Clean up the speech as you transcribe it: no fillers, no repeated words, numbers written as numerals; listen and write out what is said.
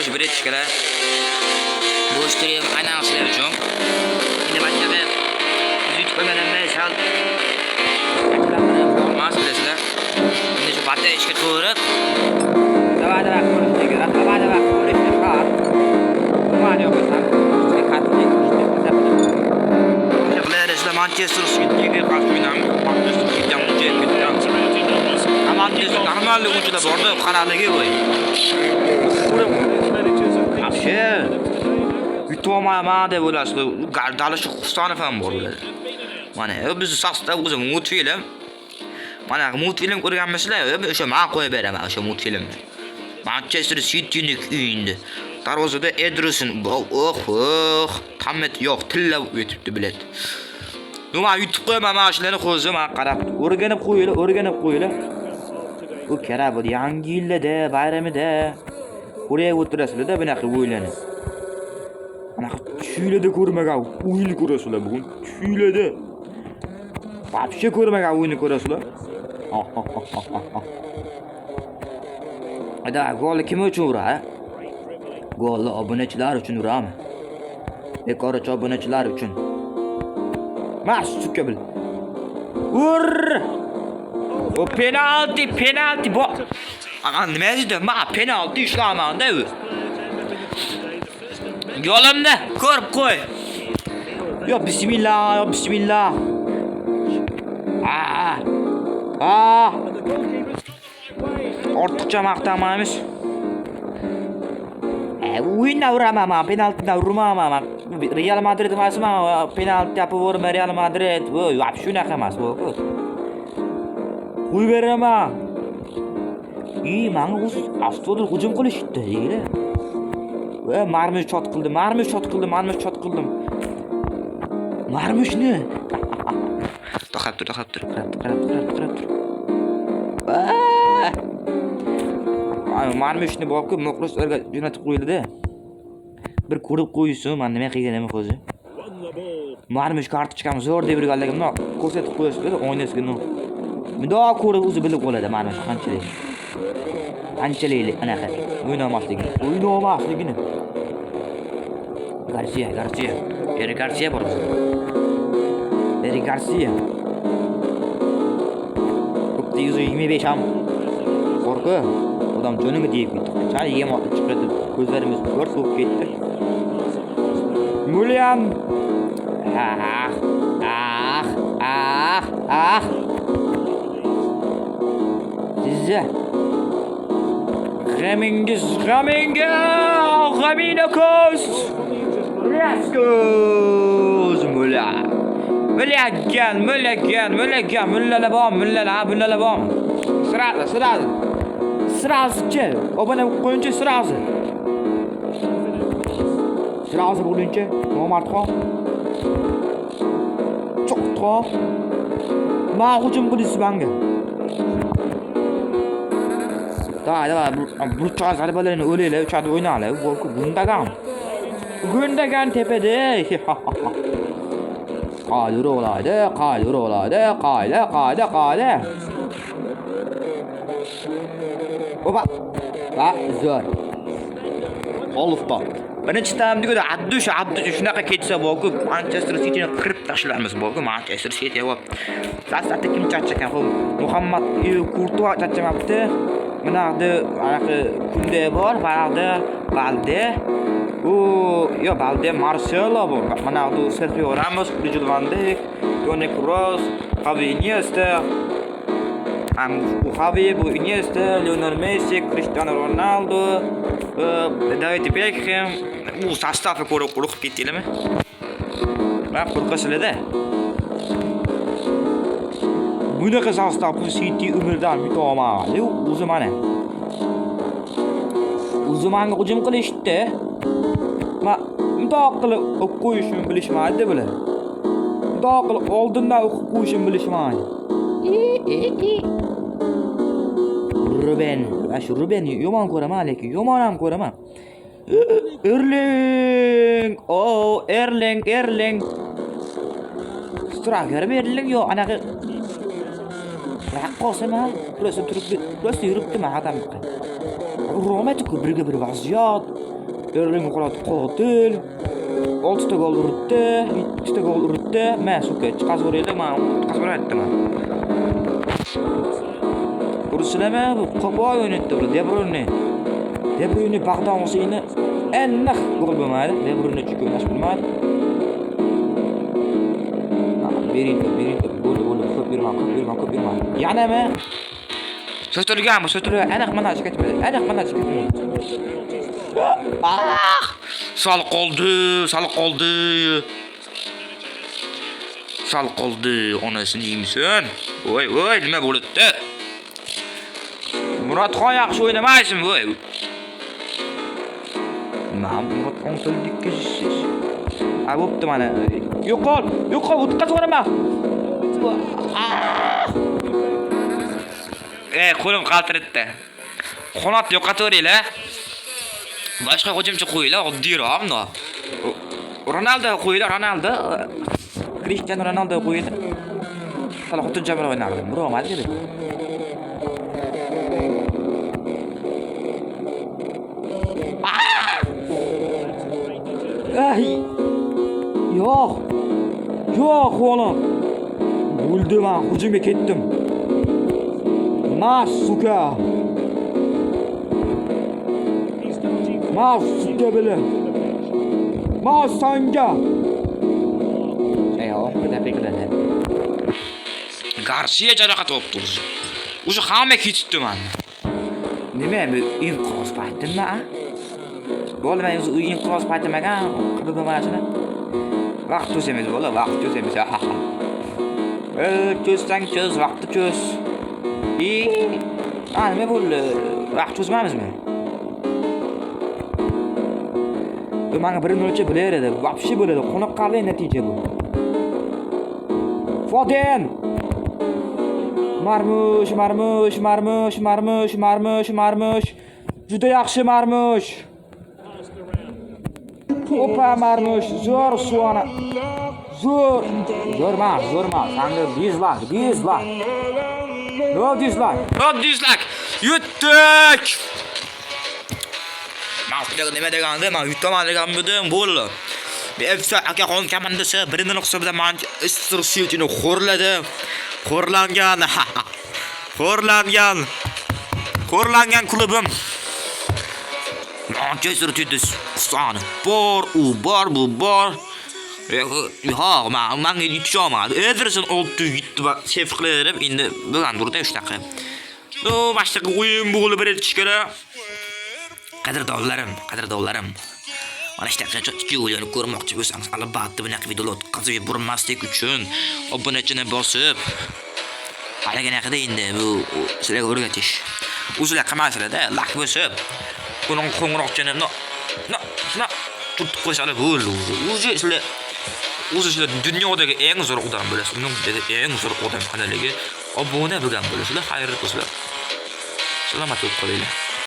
ko'rish bir kerak. Bu stream aynan sizlar uchun. Endi maktabda YouTube kanalida sal mas bilasizlar. Endi shu batda ishga ko'rib, davada ko'rishga kerak. Davada ko'rishga kerak. Mana yo'qsan. Sizlar Manchester City'ga qarshi o'ynaymiz. Manchester City ham o'ynaydi. Manchester normalde o'yinchilar borda, qaraligi qo'y. Yaxshi. Yutolmayman deb o'ylasizlar. Dalish Xustanov ham bor ular. Mana biz safda o'zi multfilm. Mana multfilm ko'rganmisizlar? O'sha men qo'yib beraman o'sha multfilmni. Manchester City'ning uyida. Darvozada Ederson, Tammet yo'q, tillab o'tibdi bilet. Nima yutib qo'yman mana shularni qo'zim men qarab. O'rganib qo'yinglar. U kerak bo'ldi. Yangi yilda, bayramida Koreyaga o'tirasizlar-da bunaqa o'ylanib. Anaqa tushinglarda ko'rmagan o'yinni ko'rasizlar bugun. Tushinglarda. Vobshe ko'rmagan o'yinni ko'rasizlar. Ada gol kim uchun uradi? Golni obunachilar uchun urami? Bekorchi obunachilar uchun. Mas tukabil. Ur! O penalti bu. Aman nima dedi? Ma penalti ishlamanda u. Yo'limda ko'rib qo'y. Yo bismillah. Ortiqcha maqtamaymiz. O'yindan uraman, penaltidan urmayman. Real Madrid emasman, penalti yapib o'rma Real Madrid. Voy, shunaqa emas bu. Qo'y beraman. Menga o'zi avtodor hujum qilishdi, deydi. Va marmish shot qildim. Marmishni. To'xtab tur. Qarab tur. Marmishni boqib, muxlislarga jo'natib qo'yildi. Bir ko'rib qo'ysin, men nima qilganim o'zi. Marmish kartochkam zo'r deb yurganligimni ko'rsatib qo'yasizlar, o'ynasizlar. Bunday ko'rib o'zi bilib qoladi marmish qanchalik anaqa o'ynamasligini. Garcia. Eric Garcia bor. Eric Garcia. 125 ham qo'rqu. Odam jo'niga deyib ketdi. Chal yem olib chiqadi. Ko'zlarimiz ko'rs bo'lib ketdi. Mulian. Sizce Gaminges Gaminakos Raskos Mullagan Mullala bom Sırası Obana koyunca sırası bulunca normal trop çok trop ma hücum qilish banga Davay, bu zarbalarni o'laylar, uchadi o'ynanglar. Gundagan tepede. Qaydir o'laydi. Qayda. Opa. Zo'r. Olufda. Birinchi taymda Abdush shunaqa ketsa bo'lku, Manchester Cityni qirib tashlaymiz bo'lku, Manchester City va dastlabda kim charchagan? Muhammad Kurtuva charchamabdi. Menaqda anaqa kunde bor, baraqda Balde. Balde Marcelo bor. Menaqda Sergio Ramos, Virgil van Dijk, Toni Kroos, Xavi Iniesta, Iniesta, Lionel Messi, Cristiano Ronaldo, David Beckham. Bu sastavga ko'rib ketdinglarmi? Men qo'rqasizlar-da. Bunaqa sastavni City umrdan yutolmaydi. O'zi mana. O'zi menga hujum qilishdi. Men bundoq qilib o'q qo'yishni bilishmaydi bular. Bundoq qilib oldindan o'q qo'yishni bilishmaydi. Ruben yomon ko'raman, lekin yomon ham ko'raman. Erling. Striker Erling yo anaqa raqqos emas, burası turibdi, burası yuribdi men adam. romantik birga bir vaziyat. Erling Haaland qotil. 6 ta gol urdi, 7 ta gol urdi. Men suka chiqazaveraylik, men chiqazaverayapman. Ursilama qo'poy o'ynatdi ular. De Bruyne bag'dan olsayni aniq gol bo'lmaydi. De Bruyne chunki o'ynash bilmaydi. Bering, bo'ldi, ko'p berma. Yanami? So'tilganmi? Aniq mana chiqatmaydi. Sal qoldi. Onasini yeymisan? Voy, nima bo'ldi? Muratxon yaxshi o'ynamaysan, voy. Muratxon tildikkisiz. Bo'pti mana. Yo'qol, o'tkazaveraman. Qo'lim qaltiribdi. Qanot yo'qotaveringlar. Boshqa hujumchi qo'yinglar, oddiyroq buni. Ronaldo qo'yinglar, Cristiano Ronaldo qo'yinglar. Hali xotin jamlar o'ynardi. Muromat edi. Yo'q, oğlum. Bo'ldi, men hujumga ketdim. Mas suka bile. Mas sanga. Daqiqalar. Garcia jarohat olibdi. O'sha hamma ketibdi meni. Nima bu inqiroz paytimi, a? Bo'ldi, men o'zi inqiroz paytimigan qilib bo'lmasini. Vaqt cho'zamiz, bola, vaqt cho'zamiz. Cho'z, vaqtni cho'z. Nima bo'ldi? Vaqt cho'zmaymizmi? Bu menga birini o'lchab bilaveradi. Vaqti bo'ladi. Qoniqqanli natija bu. Foden. Marmush. Juda yaxshi Marmush. Opa Marmush, zo'r suona. Zo'rmas. Sanga 10 bak. No dislike. Yutdik. Maqsadga nima deganda, men yutaman degan edim, bo'ldi. FC aka qon komandasi 1-0 hisobida Manchester Cityni xo'rlangan klubim. Manchester City soni bor. Menga yetishmadi. Ederson 607 va sef qilib endi bilan turdi 3 daqiqa. Boshqa o'yin bo'lib beritish kerak. Qadrdonlarim. Mana shu daqiqa o'yinni ko'rmoqchi bo'lsangiz, albatta bunaqa videolar o'tkazib yubormaslik uchun obunachini bosib, haliginaqada endi bu sizlarga o'rgatish. O'zinglar qilmaysizlar-da, like bosib, buni qo'ng'iroqchani tutib qo'ysalar bo'ldi. O'zi sizlar dunyodagi eng zo'r odam bo'lasiz. Dunyodagi eng zo'r odam kanaliga obuna bo'lgan bo'lasizlar. Xayrli bo'lsin. Salomat bo'lib qolinglar.